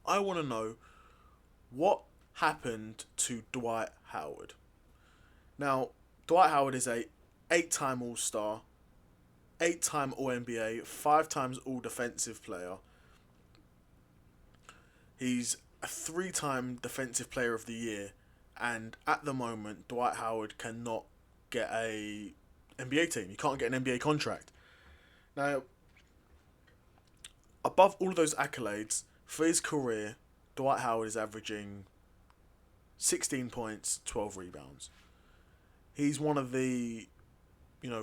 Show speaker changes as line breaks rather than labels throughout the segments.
I want to know what happened to Dwight Howard. Now, Dwight Howard is a 8-time All-Star, 8-time All-NBA, 5 times All-Defensive Player. He's a 3-time Defensive Player of the Year, and at the moment, Dwight Howard cannot get a NBA team. He can't get an NBA contract. Now, above all of those accolades, for his career, Dwight Howard is averaging 16 points, 12 rebounds. He's one of the,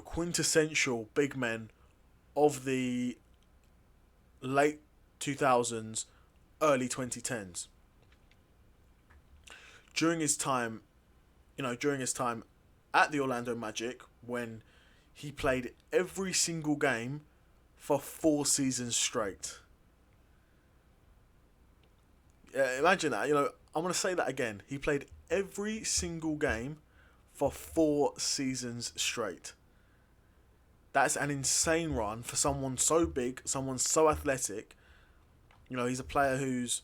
quintessential big men of the late 2000s, early 2010s. During his time, during his time at the Orlando Magic, when he played every single game for 4 seasons straight. Imagine that. I'm going to say that again. He played every single game for 4 seasons straight. That's an insane run for someone so big, someone so athletic. He's a player who's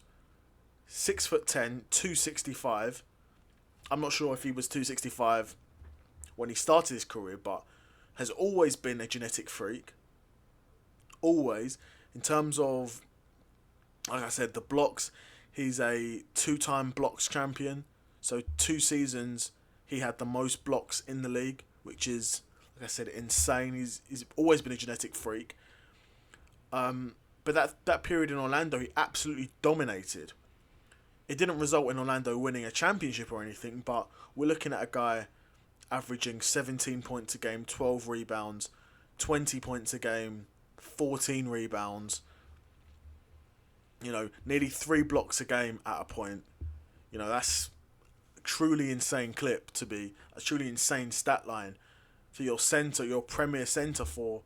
6'10", 265. I'm not sure if he was 265 when he started his career, but has always been a genetic freak. Always. In terms of, like I said, the blocks, he's a 2-time blocks champion. So 2 seasons he had the most blocks in the league, which is, like I said, insane. He's always been a genetic freak. But that period in Orlando, he absolutely dominated. It didn't result in Orlando winning a championship or anything, but we're looking at a guy averaging 17 points a game, 12 rebounds, 20 points a game, 14 rebounds, nearly 3 blocks a game at a point. That's a truly insane clip to be, a truly insane stat line for your centre, your premier centre for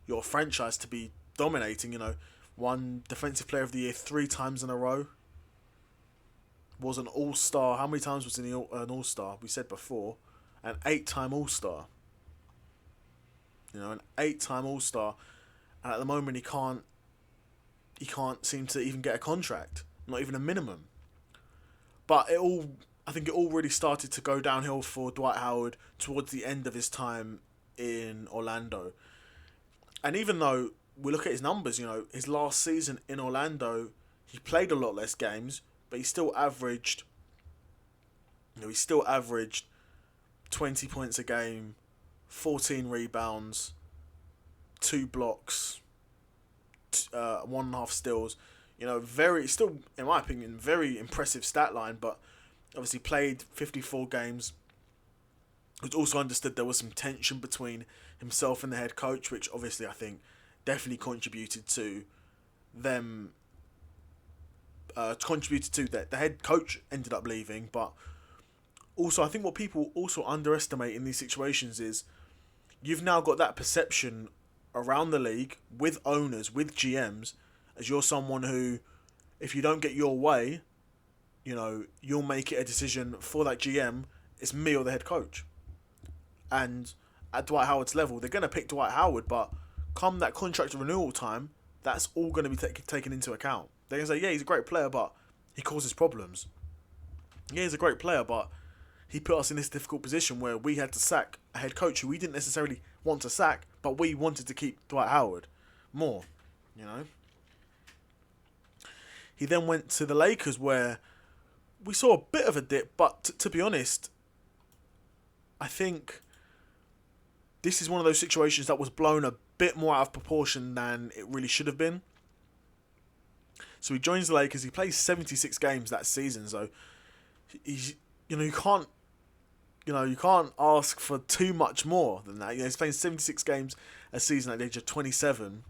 your franchise to be dominating. Won Defensive Player of the Year 3 times in a row. Was an All-Star. How many times was he an All-Star? We said before. An 8-time All-Star. An 8-time All-Star. And at the moment he can't seem to even get a contract. Not even a minimum. But I think it all really started to go downhill for Dwight Howard towards the end of his time in Orlando. And even though we look at his numbers, his last season in Orlando, he played a lot less games, but he still averaged 20 points a game, 14 rebounds, 2 blocks, 1.5 steals. Very, still, in my opinion, very impressive stat line, but obviously played 54 games. It was also understood there was some tension between himself and the head coach, which obviously I think definitely contributed to them. Contributed to that the head coach ended up leaving, but also I think what people also underestimate in these situations is you've now got that perception around the league with owners, with GMs, as you're someone who, if you don't get your way, you'll make it a decision for that GM. It's me or the head coach. And at Dwight Howard's level, they're going to pick Dwight Howard, but come that contract renewal time, that's all going to be taken into account. They're going to say, yeah, he's a great player, but he causes problems. Yeah, he's a great player, but he put us in this difficult position where we had to sack a head coach who we didn't necessarily want to sack, but we wanted to keep Dwight Howard more, He then went to the Lakers where we saw a bit of a dip, but to be honest, I think this is one of those situations that was blown a bit more out of proportion than it really should have been. So he joins the Lakers. He plays 76 games that season. So he's, you can't ask for too much more than that. He's playing 76 games a season at the age of 27.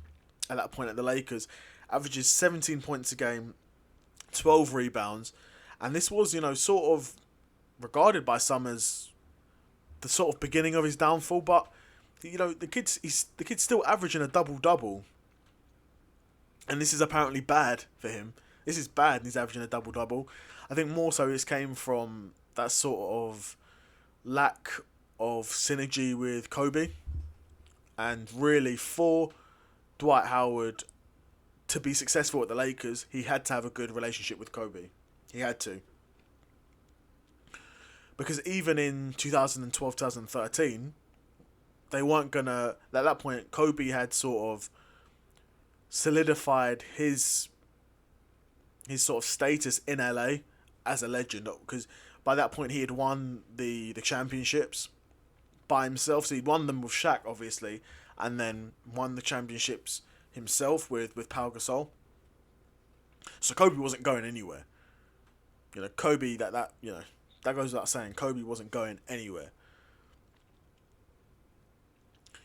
At that point at the Lakers, averages 17 points a game, 12 rebounds, and this was sort of regarded by some as the sort of beginning of his downfall. But the kid's still averaging a double-double. And this is apparently bad for him. This is bad, and he's averaging a double-double. I think more so this came from that sort of lack of synergy with Kobe. And really, for Dwight Howard to be successful at the Lakers, he had to have a good relationship with Kobe. He had to. Because even in 2012, 2013, they weren't gonna. At that point, Kobe had sort of solidified his sort of status in LA as a legend. Because by that point, he had won the championships by himself. So he'd won them with Shaq, obviously, and then won the championships himself with Pau Gasol. So Kobe wasn't going anywhere. Kobe that goes without saying. Kobe wasn't going anywhere.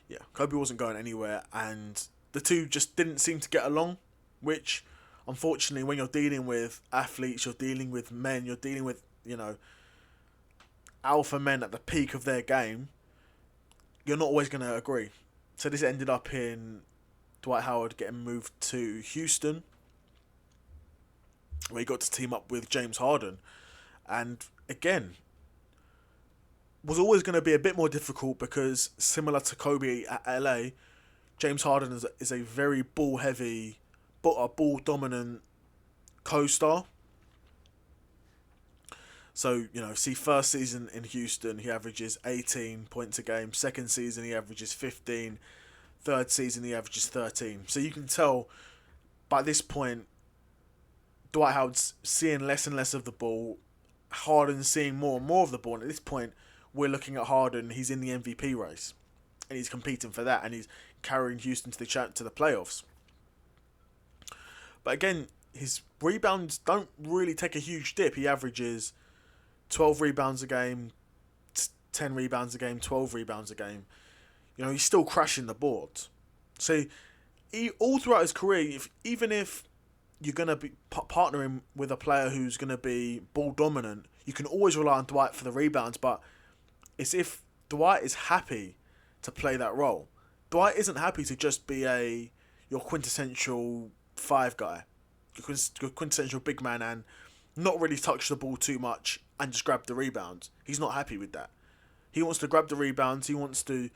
Yeah, Kobe wasn't going anywhere, and the two just didn't seem to get along, which, unfortunately, when you're dealing with athletes, you're dealing with men, you're dealing with, alpha men at the peak of their game, you're not always going to agree. So this ended up in Dwight Howard getting moved to Houston, where he got to team up with James Harden. And again, was always going to be a bit more difficult because, similar to Kobe at LA, James Harden is a very ball-heavy, but a ball-dominant co-star. So, see, first season in Houston, he averages 18 points a game. Second season, he averages 15. Third season, he averages 13. So you can tell, by this point, Dwight Howard's seeing less and less of the ball. Harden's seeing more and more of the ball. And at this point, we're looking at Harden. He's in the MVP race. And he's competing for that. And he's carrying Houston to the playoffs. But again, his rebounds don't really take a huge dip. He averages 12 rebounds a game, 10 rebounds a game, 12 rebounds a game. He's still crashing the boards. So, all throughout his career, even if you're going to be partnering with a player who's going to be ball dominant, you can always rely on Dwight for the rebounds, but it's if Dwight is happy to play that role. Dwight isn't happy to just be your quintessential five guy, your quintessential big man, and not really touch the ball too much and just grab the rebounds. He's not happy with that. He wants to grab the rebounds, he wants to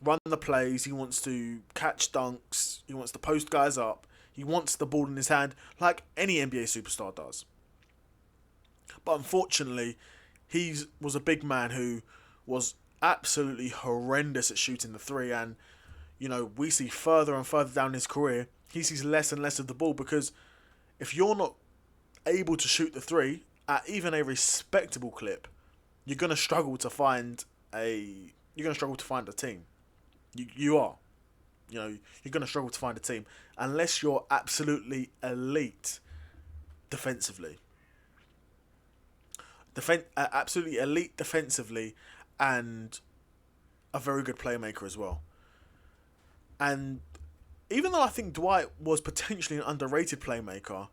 run the plays, he wants to catch dunks, he wants to post guys up, he wants the ball in his hand like any NBA superstar does. But unfortunately, he was a big man who was absolutely horrendous at shooting the three, and we see further and further down his career, he sees less and less of the ball, because if you're not able to shoot the three at even a respectable clip, you're gonna struggle to find a team. You are. You're gonna struggle to find a team unless you're absolutely elite defensively. Absolutely elite defensively, and a very good playmaker as well. And even though I think Dwight was potentially an underrated playmaker,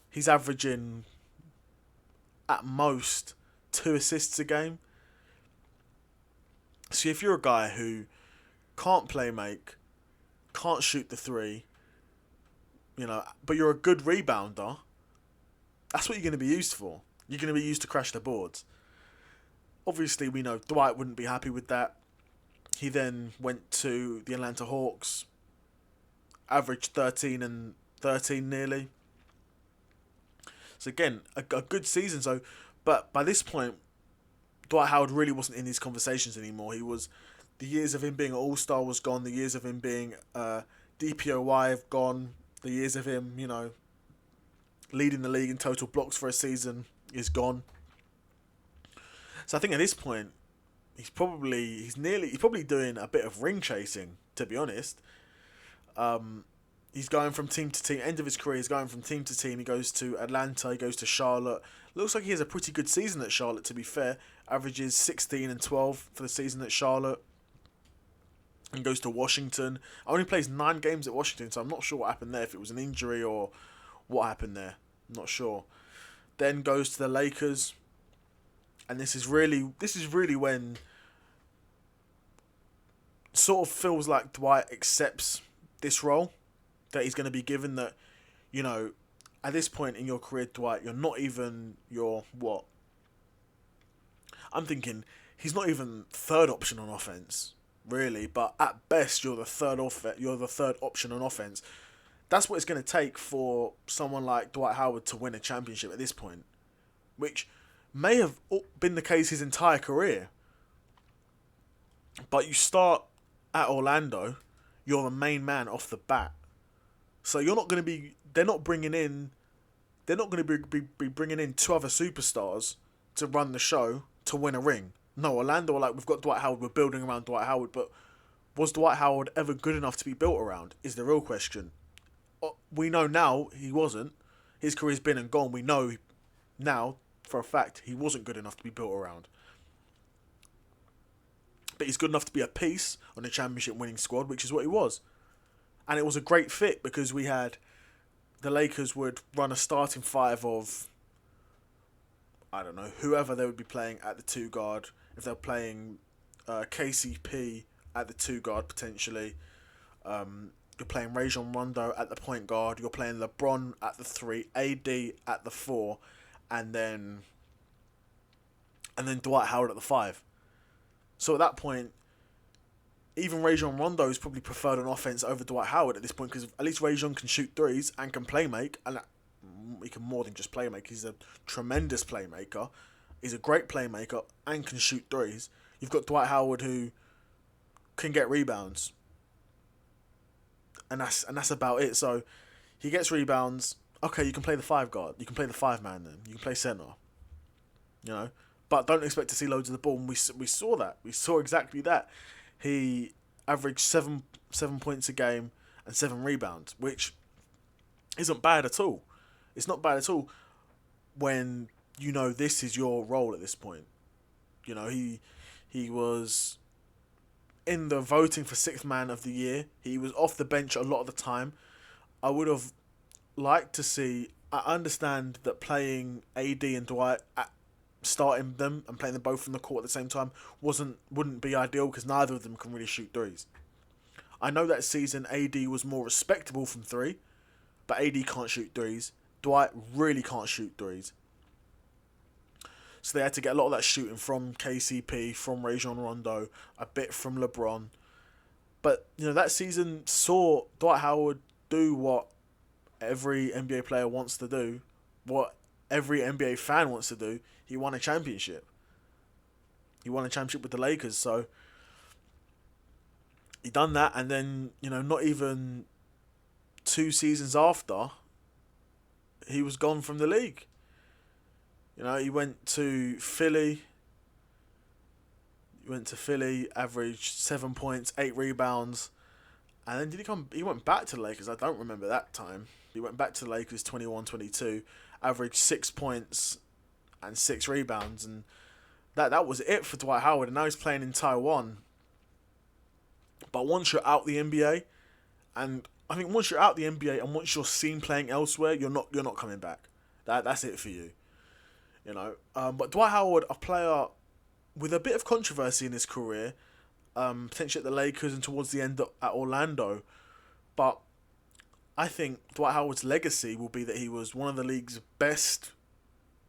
he's averaging at most 2 assists a game. So if you're a guy who can't play make, can't shoot the three, but you're a good rebounder, that's what you're going to be used for. You're going to be used to crash the boards. Obviously, we know Dwight wouldn't be happy with that. He then went to the Atlanta Hawks, averaged 13 and 13 nearly. So again, a good season. So, but by this point, Dwight Howard really wasn't in these conversations anymore. The years of him being an all-star was gone. The years of him being DPOY have gone. The years of him, leading the league in total blocks for a season is gone. So I think at this point, he's probably doing a bit of ring chasing, to be honest. He's going from team to team. End of his career, he's going from team to team. He goes to Atlanta, he goes to Charlotte. Looks like he has a pretty good season at Charlotte, to be fair. Averages 16 and 12 for the season at Charlotte. And goes to Washington. Only plays 9 games at Washington, so I'm not sure what happened there, if it was an injury or what happened there. I'm not sure. Then goes to the Lakers. And this is really when sort of feels like Dwight accepts this role that he's going to be given, that, at this point in your career, Dwight, you're not even what? I'm thinking he's not even third option on offense, really, but at best you're the third option on offense. That's what it's going to take for someone like Dwight Howard to win a championship at this point, which may have been the case his entire career. But you start at Orlando, you're the main man off the bat. So you're not going to be. They're not bringing in. They're not going to be bringing in two other superstars to run the show to win a ring. No, Orlando are like, we've got Dwight Howard. We're building around Dwight Howard. But was Dwight Howard ever good enough to be built around? Is the real question. We know now he wasn't. His career's been and gone. We know now for a fact he wasn't good enough to be built around. But he's good enough to be a piece on a championship winning squad, which is what he was. And it was a great fit because we had the Lakers would run a starting five of, I don't know, whoever they would be playing at the two guard. If they're playing KCP at the two guard potentially, you're playing Rajon Rondo at the point guard. You're playing LeBron at the 3, AD at the 4, and then Dwight Howard at the 5. So at that point, even Rajon Rondo is probably preferred on offense over Dwight Howard at this point because at least Rajon can shoot threes and can play make, and he can more than just play make. He's a tremendous playmaker. He's a great playmaker and can shoot threes. You've got Dwight Howard who can get rebounds. And that's about it. So he gets rebounds. Okay, you can play the 5 guard. You can play the 5 man then. You can play center. You know? But don't expect to see loads of the ball. And we saw that. We saw exactly that. He averaged 7 points a game and 7 rebounds, which isn't bad at all. It's not bad at all when you know this is your role at this point. You know, he was in the voting for 6th man of the year. He was off the bench a lot of the time. I would have liked to see. I understand that playing AD and Dwight, starting them and playing them both from the court at the same time wouldn't be ideal because neither of them can really shoot threes. I know that season AD was more respectable from 3, but AD can't shoot threes. Dwight really can't shoot threes. So they had to get a lot of that shooting from KCP, from Rajon Rondo, a bit from LeBron. But, you know, that season saw Dwight Howard do what every NBA player wants to do, what every NBA fan wants to do. He won a championship. He won a championship with the Lakers, so he done that, and then, you know, not even 2 seasons after, he was gone from the league. You know, he went to Philly. Averaged 7 points, 8 rebounds. And then did he come? He went back to the Lakers. I don't remember that time. He went back to the Lakers 21-22, averaged 6 points and 6 rebounds. And that was it for Dwight Howard. And now he's playing in Taiwan. But once you're out the NBA, and I think once you're out the NBA and once you're seen playing elsewhere, you're not coming back. That's it for you. You know, but Dwight Howard, a player with a bit of controversy in his career, potentially at the Lakers and towards the end at Orlando, but I think Dwight Howard's legacy will be that he was one of the league's best,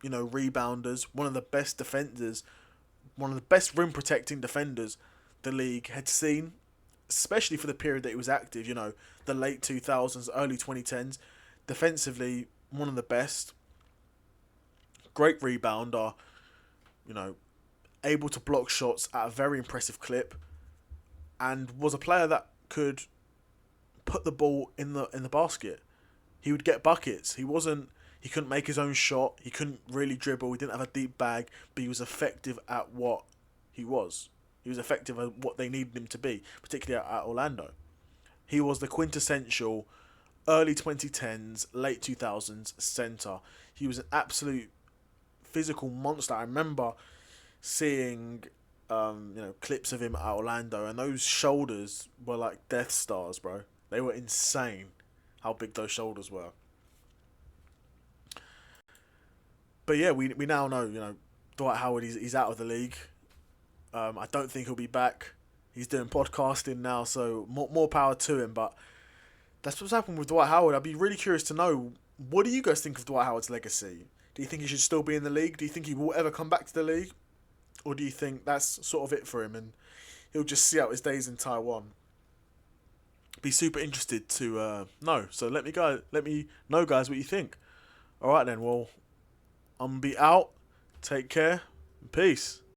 you know, rebounders, one of the best defenders, one of the best rim protecting defenders the league had seen, especially for the period that he was active. You know, the late 2000s, early 2010s, defensively one of the best. Great rebounder, you know, able to block shots at a very impressive clip, and was a player that could put the ball in the basket. He would get buckets. He couldn't make his own shot. He couldn't really dribble. He didn't have a deep bag, but he was effective at what he was. He was effective at what they needed him to be, particularly at Orlando. He was the quintessential early 2010s, late 2000s center. He was an absolute physical monster. I remember seeing clips of him at Orlando, and those shoulders were like Death Stars, bro. They were insane how big those shoulders were. But yeah, we now know, you know, Dwight Howard, he's out of the league. I don't think he'll be back. He's doing podcasting now, so more power to him. But that's what's happened with Dwight Howard. I'd be really curious to know, what do you guys think of Dwight Howard's legacy? Do you think he should still be in the league? Do you think he will ever come back to the league? Or do you think that's sort of it for him and he'll just see out his days in Taiwan? Be super interested to know. So let me know, guys, what you think. All right then. Well, I'm gonna be out. Take care. Peace.